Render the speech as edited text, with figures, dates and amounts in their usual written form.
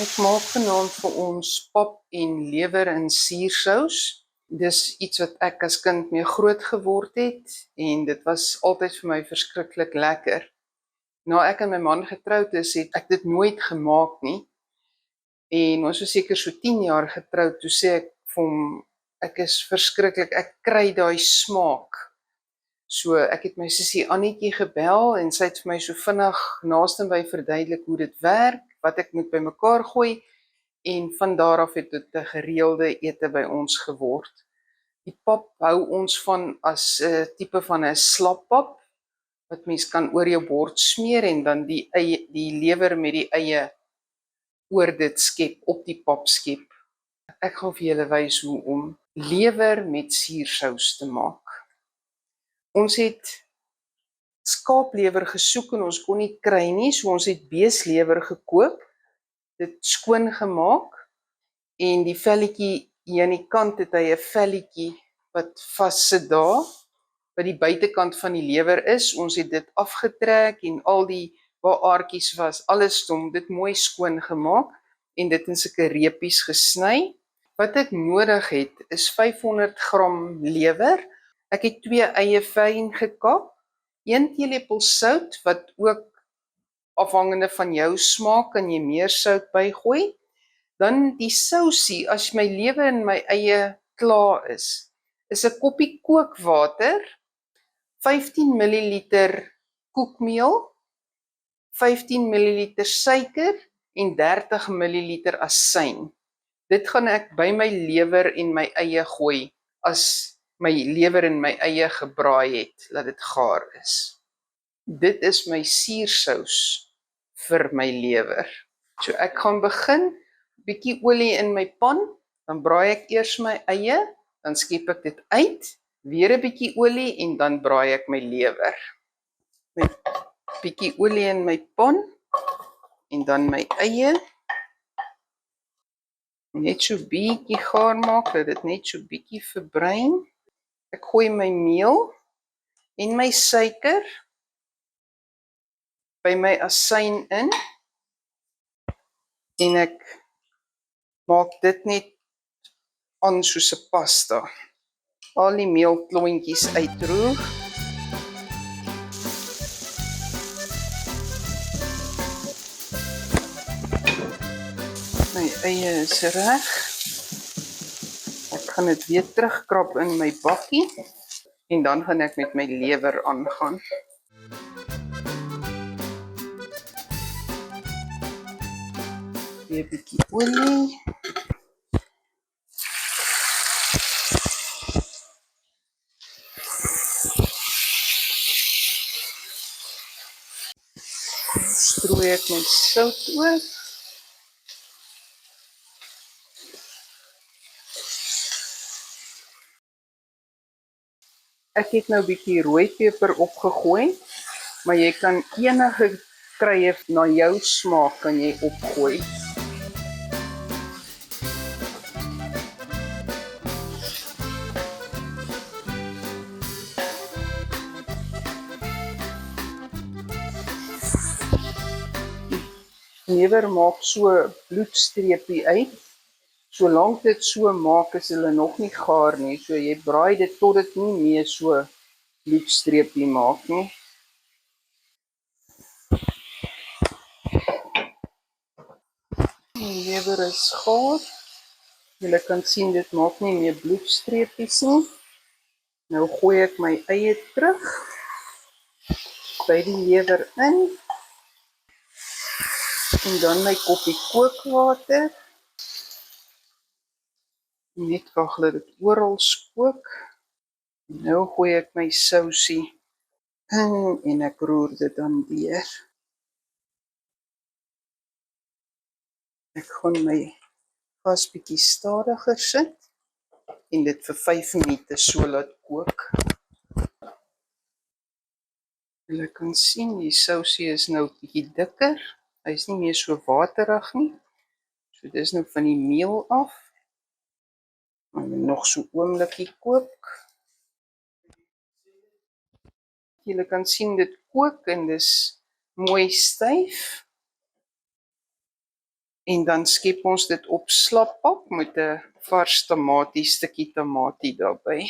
Ek maak vanaand vir ons pap en lewer in suursous. Dis iets wat ek as kind mee groot geword het en dit was altyd vir my verskriklik lekker. Nou ek en my man getroud is, het ek dit nooit gemaak nie. En ons was seker so 10 jaar getroud, toe sê ek vir hom, ek is verskriklik, ek kry daai smaak. So ek het my sussie Annetjie gebel en sy het vir my so vinnig naastenby verduidelik hoe dit werk, wat ek moet bymekaar gooi. En van daar af het dit 'n gereelde ete by ons geword. Die pap hou ons van as 'n tipe van 'n slappap wat mens kan oor jou bord smeer en dan die lewer met die eie oor dit skep, op die pap skep. Ek gaan vir julle wys hoe om lewer met suursous te maak. Ons het skaaplewer gesoek en ons kon nie kry nie, so ons het beeslewer gekoop, dit skoon gemaak. En die velletjie hier aan die kant het hy 'n velletjie wat vassit daar, by die buitekant van die lewer is. Ons het dit afgetrek en al die waar aartjies was, alles om dit mooi skoon gemaak en dit in sulke reepies gesny. Wat ek nodig het is 500 gram lewer. Ek het 2 eie fyn gekap, 1 teelepel sout wat ook afhangende van jou smaak kan jy meer sout bygooi. Dan die sousie, as my lewer en my eie klaar is 'n koppie kookwater, 15 ml koekmeel, 15 ml suiker en 30 ml asyn. Dit gaan ek by my lewer en my eie gooi as my lewer en my eie gebraai het, laat dit gaar is. Dit is my suursous vir my lewer. So ek gaan begin, bietjie olie in my pan, dan braai ek eers my eie, dan skep ek dit uit, weer 'n bietjie olie en dan braai ek my lewer. Met bietjie olie in my pan en dan my eie. Net so bietjie gaar maak, dat dit net so bietjie verbruin. Ek gooi my meel en my suiker by my asyn in en ek maak dit net aan soos 'n pasta. Al die meelklontjies uitroer. My eie is reg. Ek gaan dit weer terugkrap in my bakkie en dan gaan ek met my lewer aangaan. Weer 'n bietjie olie. Strooi ek my sout oor. Ek het nou 'n bietjie rooi peper opgegooi, maar jy kan enige krye na jou smaak kan jy opgooi. Lewer maak so bloedstreepie uit. Solank dit so maak, is hulle nog nie gaar nie. So jy braai dit tot dit nie meer so bloedstreepie maak nie. Die lewer is gaar. Julle kan sien dit maak nie meer bloedstreepies nie. Nou gooi ek my eie terug by die lewer in. En dan my koppie kookwater. Net wag dat dit oral kook. Nou gooi ek my sousie in en ek roer dit dan deur. Ek gaan my gas bietjie stadiger sit en dit vir 5 minute so laat kook. Julle kan sien die sousie is nou bietjie dikker. Hy is nie meer so waterig nie. So dis nou van die meel af. En nog so oomblikie kook. Julle kan sien dit kook en dis mooi styf. En dan skep ons dit op slappap met 'n vars stukkie tamatie daarbey.